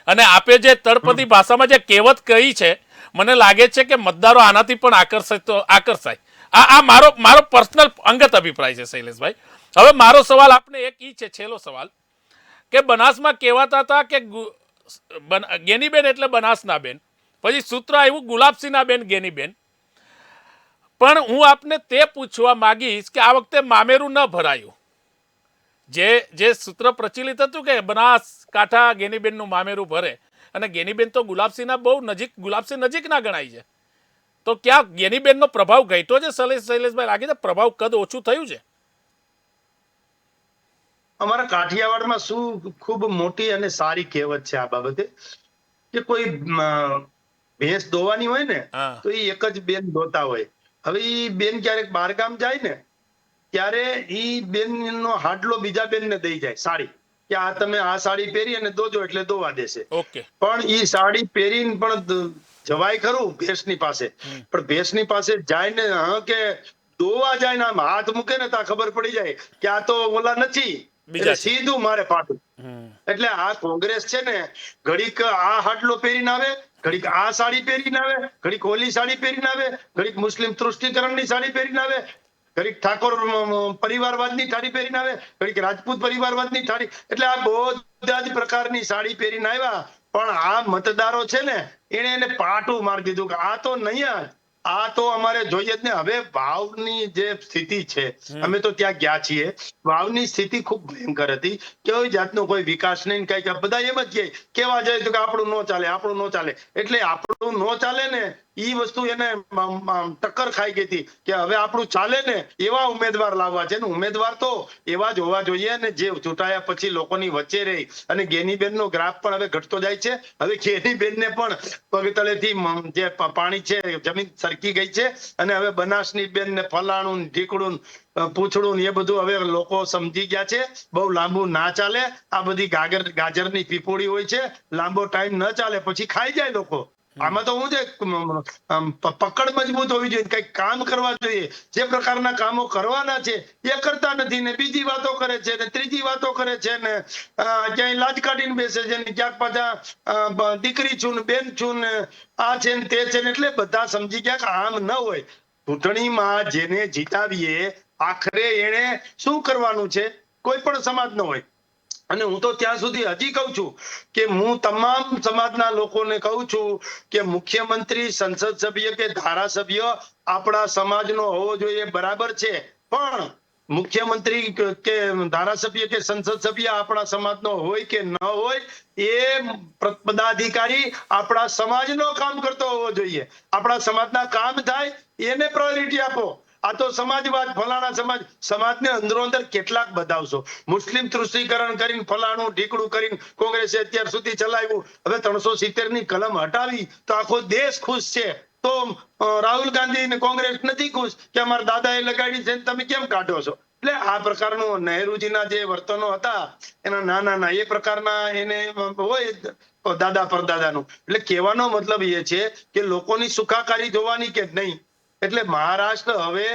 અને આપે જે તળપદી ભાષામાં જે કહેવત કહી છે, મને લાગે છે કે મતદારો આનાથી પણ આકર્ષાય. આ મારો પર્સનલ અંગત અભિપ્રાય છે શૈલેષભાઈ. હવે મારો સવાલ આપને એક ઈ છે, છેલ્લો સવાલ, કે બનાસમાં કહેવાતા હતા કે ગેનીબેન એટલે બનાસના બેન, પછી સૂત્ર આવ્યું ગુલાબસિંહના બેન ગેનીબેન. પણ હું આપને તે પૂછવા માંગીશ કે આ વખતે મામેરું ન ભરાયું. જે સૂત્ર પ્રચલિત હતું કે બનાસકાંઠા ગેનીબેનનું મામેરું ભરે, અને ગેનીબેન તો ગુલાબસિંહના બહુ નજીક, ગુલાબસિંહ નજીકના ગણાય છે. તો ક્યાં ગેનીબેનનો પ્રભાવ ઘટ્યો છે શૈલેષભાઈ? લાગે છે પ્રભાવ કદ ઓછું થયું છે? અમારા કાઠિયાવાડમાં શું ખૂબ મોટી અને સારી કહેવત છે આ બાબતે, કે કોઈ ભેંસ દોવાની હોય ને તો એ એક જ બેન દોતા હોય. હવે ઈ બેન ક્યારેક બહારગામ જાય ને ત્યારે ઈ બેન નો હાડલો બીજા બેન ને દઈ જાય સાડી, કે આ તમે આ સાડી પહેરી અને દોજો એટલે દોવા દેશે. પણ ઈ સાડી પહેરીને પણ જવાય ખરું ભેંસની પાસે, પણ ભેંસની પાસે જાય ને કે દોવા જાય ને આમ હાથ મૂકે ને ત્યાં ખબર પડી જાય કે આ તો ઓલા નથી, એટલે સીધું મારે પાટું. એટલે આ કોંગ્રેસ છે ને ઘડીક આ હાડલો પહેરીને આવે, ઘડીક આ સાડી પહેરીને આવે, ઘડીક ઓલી સાડી પહેરીને આવે, ઘડીક મુસ્લિમ તૃષ્ટિકરણની સાડી પહેરીને આવે, ઘડીક ઠાકોર પરિવારવાદની સાડી પહેરીને આવે, ઘડીક રાજપૂત પરિવારવાદની સાડી. એટલે આ બધા જ પ્રકારની સાડી પહેરીને આવ્યા. પણ આ મતદારો છે ને એને પાટું મારી દીધું કે આ તો નહીં, આ તો અમારે જોઈએ જ ને. હવે વાવની જે સ્થિતિ છે, અમે તો ત્યાં ગયા છીએ, વાવની સ્થિતિ ખૂબ ભયંકર હતી. કોઈ જાતનો કોઈ વિકાસ નહીં, કઈ બધા એમ જ કહે, કેવા જાય તો કે આપણું ન ચાલે, આપણું ન ચાલે. એટલે આપણું ન ચાલે ને ઈ વસ્તુ એને ટક્કર ખાઈ ગઈ હતી કે હવે આપણું ચાલે ને એવા ઉમેદવાર લાવવા છે. ને ઉમેદવાર તો એવા જ હોવા જોઈએ ને જે ચૂંટાયા પછી લોકોની વચ્ચે રહી. અને ગેનીબેન નો ગ્રાફ પણ હવે ઘટતો જાય છે. હવે ગેનીબેન ને પણ પગતળેથી જે પાણી છે, જમીન સરકી ગઈ છે. અને હવે બનાસની બેન ને ફલાણું ઢીકડું પૂછડું એ બધું હવે લોકો સમજી ગયા છે. બહુ લાંબુ ના ચાલે. આ બધી ગાજરની પીપોળી હોય છે, લાંબો ટાઈમ ન ચાલે પછી ખાઈ જાય લોકો. આમાં તો હું છે પકડ મજબૂત હોવી જોઈએ, કઈક કામ કરવા જોઈએ. જે પ્રકારના કામો કરવાના છે એ કરતા નથી ને બીજી વાતો કરે છે ને ત્રીજી વાતો કરે છે ને ક્યાંય લાજ કાઢીને બેસે છે ને ક્યાંક પાછા દીકરી છું ને બેન છું ને આ છે ને તે છે ને. એટલે બધા સમજી ગયા કે આમ ન હોય. ચૂંટણીમાં જેને જીતાવીએ આખરે એને શું કરવાનું છે કોઈ પણ સમાજ ન હોય. અને હું તો ત્યાં સુધી હજી કહું છું કે હું તમામ સમાજના લોકોને કહું છું કે મુખ્યમંત્રી, સંસદ સભ્ય કે ધારાસભ્ય આપણા સમાજનો હોવો જોઈએ, બરાબર છે, પણ મુખ્યમંત્રી કે ધારાસભ્ય કે સંસદ સભ્ય આપણા સમાજનો હોય કે ન હોય એ પદાધિકારી આપણા સમાજનો કામ કરતો હોવો જોઈએ. આપણા સમાજના કામ થાય એને પ્રાયોરિટી આપો. આ તો સમાજવાદ, ફલાણા સમાજને અંદરો અંદર કેટલાક બતાવશો. મુસ્લિમ તૃષ્ટિકરણ કરીને ફલાણું ઢીકડું કરીને કોંગ્રેસે અત્યાર સુધી ચલાવ્યું. હવે 370 ની કલમ હટાવી તો આખો દેશ ખુશ છે. તો રાહુલ ગાંધી અને કોંગ્રેસ નથી ખુશ કે અમારા દાદાએ લગાડી છે તમે કેમ કાઢો છો? એટલે આ પ્રકારનું નહેરુજીના જે વર્તનો હતા એના નાના એ પ્રકારના એને હોય દાદા પરદાદાનું. એટલે કહેવાનો મતલબ એ છે કે લોકોની સુખાકારી જોવાની કે નહીં. એટલે મહારાષ્ટ્ર હવે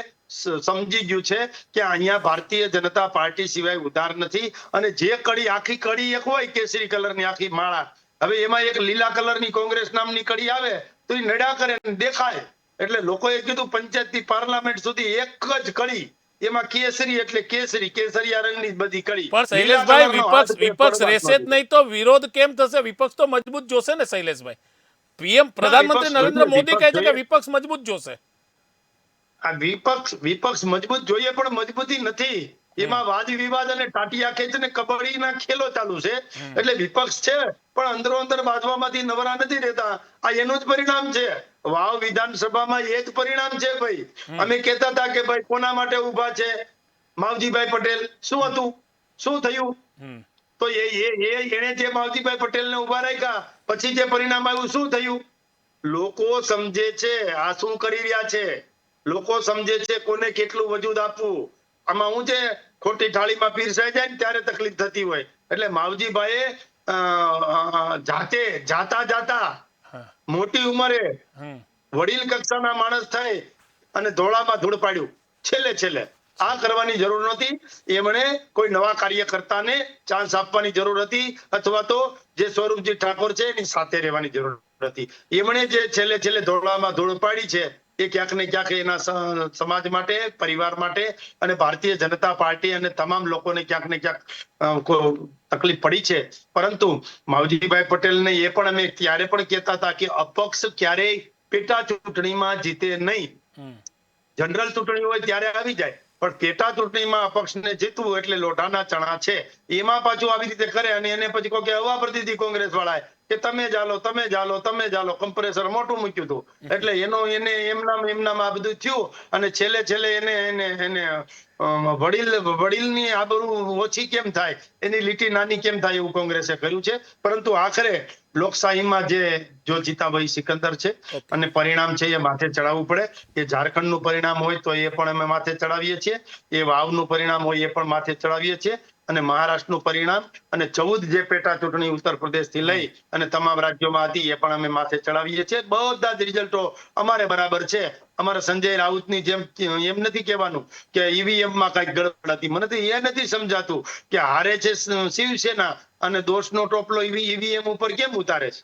સમજી ગયું છે કે અહીંયા ભારતીય જનતા પાર્ટી સિવાય ઉધાર નથી. અને જે કડી, આખી કડી એક હોય કેસરી કલરની આખી માળા, હવે એમાં એક લીલા કલરની કોંગ્રેસ નામની કડી આવે તો એ નડ્યા કરે દેખાય. એટલે લોકોએ કીધું પંચાયત થી પાર્લામેન્ટ સુધી એક જ કડી, એમાં કેસરી એટલે કેસરી, કેસરિયા રંગની બધી કડી. પણ શૈલેષભાઈ વિપક્ષ રહેશે જ નહીં તો વિરોધ કેમ થશે? વિપક્ષ તો મજબૂત જોશે ને શૈલેષભાઈ. પીએમ પ્રધાનમંત્રી નરેન્દ્ર મોદી કહે છે કે વિપક્ષ મજબૂત જોશે. આ વિપક્ષ મજબૂત જોઈએ પણ મજબૂતી નથી. એમાં વાદ વિવાદ અને ટાટિયા ખેંચ ને કબડ્ડીના ખેલો ચાલુ છે. એટલે વિપક્ષ છે પણ અંદરો અંદર બાજવામાંથી નવરા નથી રહેતા. આ એનું જ પરિણામ છે. વાવ વિધાનસભામાં એ જ પરિણામ છે ભાઈ. અમે કહેતા હતા કે ભાઈ કોના માટે ઉભા છે માવજીભાઈ પટેલ, શું હતું, શું થયું? તો એને જે માવજીભાઈ પટેલને ઉભા રાખ્યા પછી જે પરિણામ આવ્યું શું થયું? લોકો સમજે છે આ શું કરી રહ્યા છે. લોકો સમજે છે કોને કેટલું વજૂદ આપવું. આમાં હું છે ખોટી થાળીમાં પીરસાઈ જાય ને ત્યારે તકલીફ થતી હોય. એટલે માવજીભાઈએ જાતા મોટી ઉંમરે વડીલ કક્ષાના માણસ થાય અને ધોળામાં ધૂળ પાડ્યું. છેલ્લે આ કરવાની જરૂર નથી. એમણે કોઈ નવા કાર્યકર્તાને ચાન્સ આપવાની જરૂર હતી, અથવા તો જે સ્વરૂપજી ઠાકોર છે એની સાથે રહેવાની જરૂર નથી. એમણે જે છેલ્લે ધોળામાં ધૂળ પાડી છે એ ક્યાંક ને ક્યાંક એના સમાજ માટે, પરિવાર માટે અને ભારતીય જનતા પાર્ટી અને તમામ લોકોને ક્યાંક ને ક્યાંક તકલીફ પડી છે. પરંતુ માવજીભાઈ પટેલને એ પણ અમે ત્યારે પણ કહેતા હતા કે અપક્ષ ક્યારેય પેટા ચૂંટણીમાં જીતે નહીં. જનરલ ચૂંટણી હોય ત્યારે આવી જાય, પણ પેટા ચૂંટણીમાં અપક્ષને જીતવું એટલે લોઢાના ચણા છે. એમાં પાછું આવી રીતે કરે અને એને પછી કોઈ હવા ભરી દીધી કોંગ્રેસ વાળાએ કે તમે ચાલો કમ્પ્રેસર મોટું મૂક્યું હતું. એટલે એને એમનામાં આ બધું થયું અને છેલ્લે એને વડીલની આબરૂ ઓછી કેમ થાય, એની લીટી નાની કેમ થાય એવું કોંગ્રેસે કર્યું છે. પરંતુ આખરે લોકશાહીમાં જો જીતાભાઈ સિકંદર છે અને પરિણામ છે એ માથે ચડાવવું પડે. એ ઝારખંડનું પરિણામ હોય તો એ પણ અમે માથે ચડાવીએ છીએ, એ વાવનું પરિણામ હોય એ પણ માથે ચડાવીએ છીએ, અને મહારાષ્ટ્રનું પરિણામ અને 14 જે પેટા ચૂંટણી ઉત્તર પ્રદેશ થી લઈ અને તમામ રાજ્યોમાં હતી એ પણ અમે માથે ચડાવીએ છીએ. બધા જ રિઝલ્ટો અમારે બરાબર છે. અમારા સંજય રાઉતની જેમ એમ નથી કહેવાનું કે ઈવીએમ માં કઈક ગડબડ હતી. મને તો એ નથી સમજાતું કે હારે છે શિવસેના અને દોષનો ટોપલો ઈવીએમ ઉપર કેમ ઉતારે છે?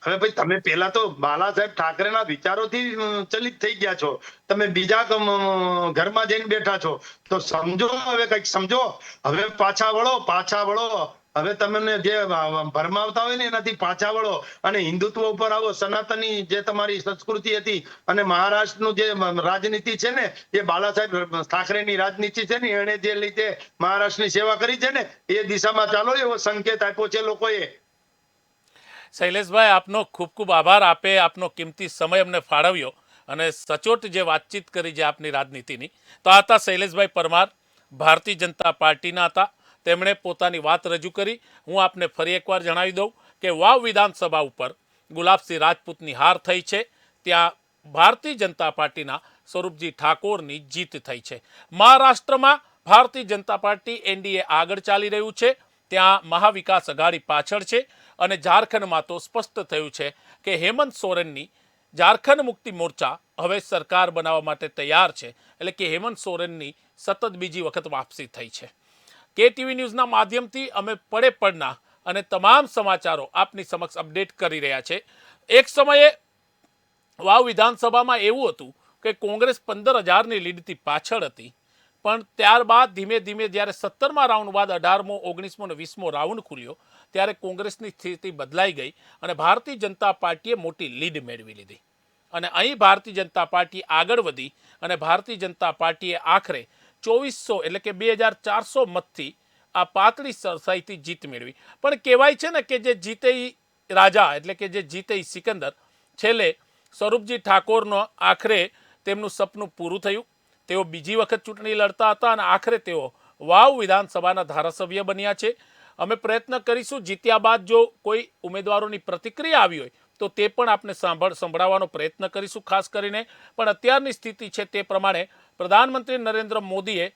હવે ભાઈ તમે પેલા તો બાલા સાહેબ ઠાકરેના વિચારોથી ચલિત થઈ ગયા છો. તમે બીજા ઘરમાં જઈને બેઠા છો તો સમજો, હવે કઈક સમજો. હવે પાછા વળો. હવે તમને જે ભરમાવતા હોય ને એનાથી પાછા વળો અને હિન્દુત્વ ઉપર આવો. સનાતની જે તમારી સંસ્કૃતિ હતી અને મહારાષ્ટ્રનું જે રાજનીતિ છે ને એ બાલા સાહેબ ઠાકરેની રાજનીતિ છે ને એને જે રીતે મહારાષ્ટ્રની સેવા કરી છે ને એ દિશામાં ચાલો, એવો સંકેત આપ્યો છે લોકોએ. શૈલેષભાઈ, આપનો ખૂબ ખૂબ આભાર. આપે આપનો કિંમતી સમય અમને ફાળવ્યો અને સચોટ જે વાતચીત કરી છે આપની રાજનીતિની. તો આ હતા શૈલેષભાઈ પરમાર, ભારતીય જનતા પાર્ટીના હતા. તેમણે પોતાની વાત રજૂ કરી. હું આપને ફરી એકવાર જણાવી દઉં કે વાવ વિધાનસભા ઉપર ગુલાબસિંહ રાજપૂતની હાર થઈ છે, ત્યાં ભારતીય જનતા પાર્ટીના સ્વરૂપજી ઠાકોરની જીત થઈ છે. મહારાષ્ટ્રમાં ભારતીય જનતા પાર્ટી એનડીએ આગળ ચાલી રહ્યું છે, ત્યાં મહાવિકાસ અઘાડી પાછળ છે અને ઝારખંડમાં તો સ્પષ્ટ થયું છે કે હેમંત સોરેનની ઝારખંડ મુક્તિ મોરચા હવે સરકાર બનાવવા માટે તૈયાર છે, એટલે કે હેમંત સોરેનની સતત બીજી વખત વાપસી થઈ છે. KTV ન્યૂઝના માધ્યમથી અમે પડે પડના અને તમામ સમાચારો આપની સમક્ષ અપડેટ કરી રહ્યા છે. એક સમયે વાવ વિધાનસભામાં એવું હતું કે કોંગ્રેસ 15,000ની લીડથી પાછળ હતી, પણ ત્યારબાદ ધીમે ધીમે જ્યારે 17મા રાઉન્ડ બાદ 18મો, 19મો અને 20મો રાઉન્ડ ખુલ્યો ત્યારે કોંગ્રેસની સ્થિતિ બદલાઈ ગઈ અને ભારતીય જનતા પાર્ટીએ મોટી લીડ મેળવી લીધી. અને અહીં ભારતીય જનતા પાર્ટી આગળ વધી અને ભારતીય જનતા પાર્ટીએ આખરે 2400 એટલે કે 2400 મતથી આ પાતળી સરસાઈથી જીત મેળવી. પણ કહેવાય છે ને કે જે જીતે ઈ રાજા, એટલે કે જે જીતે ઈ સિકંદર. છેલ્લે સ્વરૂપજી ઠાકોરનો આખરે તેમનું સપનું પૂરું થયું. તેઓ બીજી વખત ચૂંટણી લડતા હતા અને આખરે તેઓ વાવ વિધાનસભાના ધારાસભ્ય બન્યા છે. અમે પ્રયત્ન કરીશું જીત્યા બાદ જો કોઈ ઉમેદવારોની પ્રતિક્રિયા આવી હોય તો તે પણ આપણે સંભળાવવાનો પ્રયત્ન કરીશું ખાસ કરીને. પણ અત્યારની સ્થિતિ છે તે પ્રમાણે પ્રધાનમંત્રી નરેન્દ્ર મોદીએ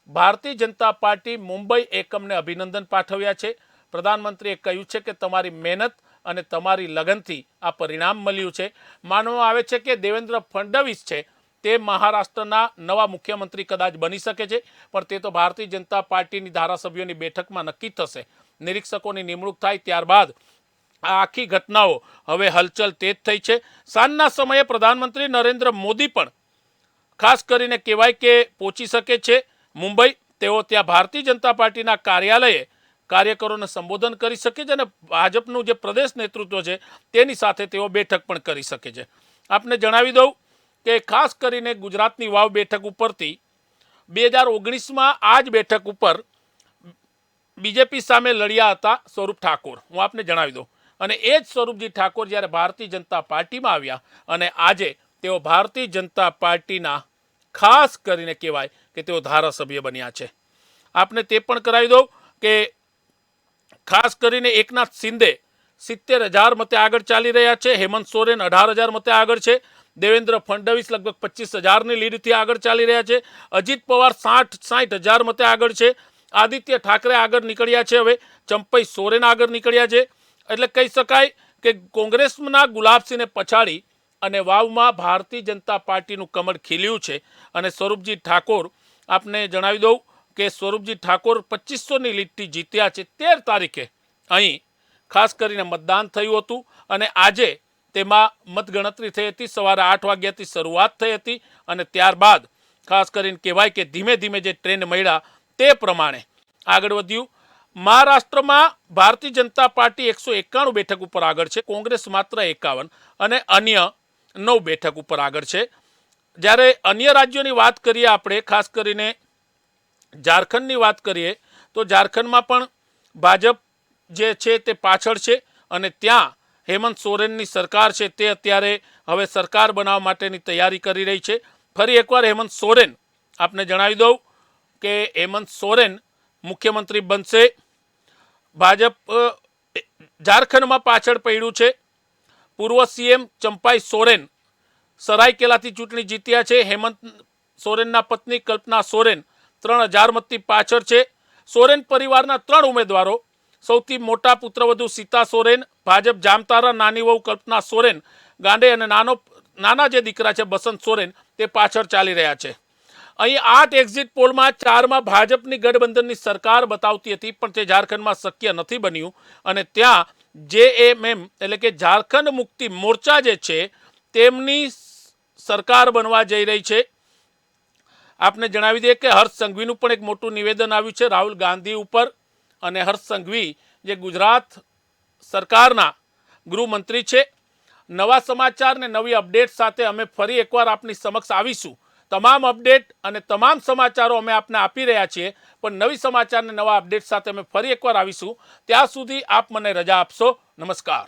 ભારતીય જનતા પાર્ટી મુંબઈ એકમને અભિનંદન પાઠવ્યા છે. પ્રધાનમંત્રીએ કહ્યું છે કે તમારી મહેનત અને તમારી લગનથી આ પરિણામ મળ્યું છે. માનવામાં આવે છે કે દેવેન્દ્ર ફડણવીસ છે તે મહારાષ્ટ્રના નવા મુખ્યમંત્રી કદાચ બની શકે છે, પણ તે તો ભારતીય જનતા પાર્ટીની ધારાસભ્યોની બેઠકમાં નક્કી થશે. નિરીક્ષકોની નિમણૂક થાય ત્યારબાદ આ આખી ઘટનાઓ હવે હલચલ તેજ થઈ છે. સાંજના સમયે પ્રધાનમંત્રી નરેન્દ્ર મોદી પણ ખાસ કરીને કહેવાય કે પહોંચી શકે છે મુંબઈ. તેઓ ત્યાં ભારતીય જનતા પાર્ટીના કાર્યાલયે કાર્યકરોને સંબોધન કરી શકે છે અને ભાજપનું જે પ્રદેશ નેતૃત્વ છે તેની સાથે તેઓ બેઠક પણ કરી શકે છે. આપને જણાવી દઉં કે ખાસ કરીને ગુજરાતની વાવ બેઠક ઉપરથી 2019માં આ જ બેઠક ઉપર બીજેપી સામે લડ્યા હતા સ્વરૂપ ઠાકોર, હું આપને જણાવી દઉં. અને એ જ સ્વરૂપજી ઠાકોર જ્યારે ભારતીય જનતા પાર્ટીમાં આવ્યા અને આજે તેઓ ભારતીય જનતા પાર્ટીના ખાસ કરીને કહેવાય કે તેઓ ધારાસભ્ય બન્યા છે. આપને તે પણ કરાવી દઉં કે ખાસ કરીને એકનાથ શિંદે 70,000 મતે આગળ ચાલી રહ્યા છે. હેમંત સોરેન 18,000 મતે આગળ છે. દેવેન્દ્ર ફડણવીસ લગભગ 25,000ની લીડથી આગળ ચાલી રહ્યા છે. અજીત પવાર 60,000 મતે આગળ છે. આદિત્ય ઠાકરે આગળ નીકળ્યા છે. હવે ચંપઈ સોરેન આગળ નીકળ્યા છે. એટલે કહી શકાય કે કોંગ્રેસના ગુલાબસિંહને પછાડી અને વાવમાં ભારતીય જનતા પાર્ટીનું કમળ ખીલ્યું છે. અને સ્વરૂપજી ઠાકોર આપને જણાવી દઉં કે સ્વરૂપજી ઠાકોર 2500ની લીડથી જીત્યા છે. 13 તારીખે અહીં ખાસ કરીને મતદાન થયું હતું અને આજે તેમાં મતગણતરી થઈ હતી. સવારે 8 વાગ્યાથી શરૂઆત થઈ હતી અને ત્યારબાદ ખાસ કરીને કહેવાય કે ધીમે ધીમે જે ટ્રેન્ડ મળ્યા તે પ્રમાણે આગળ વધ્યું. મહારાષ્ટ્રમાં ભારતીય જનતા પાર્ટી 191 બેઠક ઉપર આગળ છે. કોંગ્રેસ માત્ર 51 અને અન્ય 9 બેઠક ઉપર આગળ છે. જ્યારે અન્ય રાજ્યોની વાત કરીએ આપણે, ખાસ કરીને ઝારખંડની વાત કરીએ તો ઝારખંડમાં પણ ભાજપ જે છે તે પાછળ છે અને ત્યાં હેમંત સોરેનની સરકાર છે તે અત્યારે હવે સરકાર બનાવવા માટેની તૈયારી કરી રહી છે. ફરી એકવાર હેમંત સોરેન આપને જણાવી દઉં કે હેમંત સોરેન મુખ્યમંત્રી બનશે. ભાજપ ઝારખંડમાં પાછળ પડ્યું છે. પૂર્વ સીએમ ચંપાઈ સોરેન સરાયકેલાથી ચૂંટણી જીત્યા છે. હેમંત સોરેનના પત્ની કલ્પના સોરેન 3,000 મતથી પાછળ છે. સોરેન પરિવારના 3 ઉમેદવારો, સૌથી મોટા પુત્રવધુ સીતા સોરેન, ભાજપ જામતારા નાની વહુ કલ્પના સોરેન ગાંડે અને નાના જે દીકરા છે બસંત સોરેન તે પાછળ ચાલી રહ્યા છે. અહીં 8 એક્ઝિટ પોલમાં 4માં ભાજપની ગઠબંધનની સરકાર બતાવતી હતી, પણ તે ઝારખંડમાં શક્ય નથી બન્યું અને ત્યાં JMM એટલે કે ઝારખંડ મુક્તિ મોરચા જે છે તેમની સરકાર બનવા જઈ રહી છે. આપને જણાવી દઈએ કે હર્ષ સંઘવીનું પણ એક મોટું નિવેદન આવ્યું છે રાહુલ ગાંધી ઉપર. અને હર્ષ સંઘવી જે ગુજરાત સરકારના ગૃહમંત્રી છે. નવા સમાચાર ને નવી અપડેટ સાથે અમે ફરી એકવાર આપની સમક્ષ આવીશું. તમામ અપડેટ અને તમામ સમાચારો અમે આપને આપી રહ્યા છીએ, પણ નવી સમાચાર ને નવા અપડેટ સાથે અમે ફરી એકવાર આવીશું. ત્યાં સુધી આપ મને રજા આપશો. નમસ્કાર.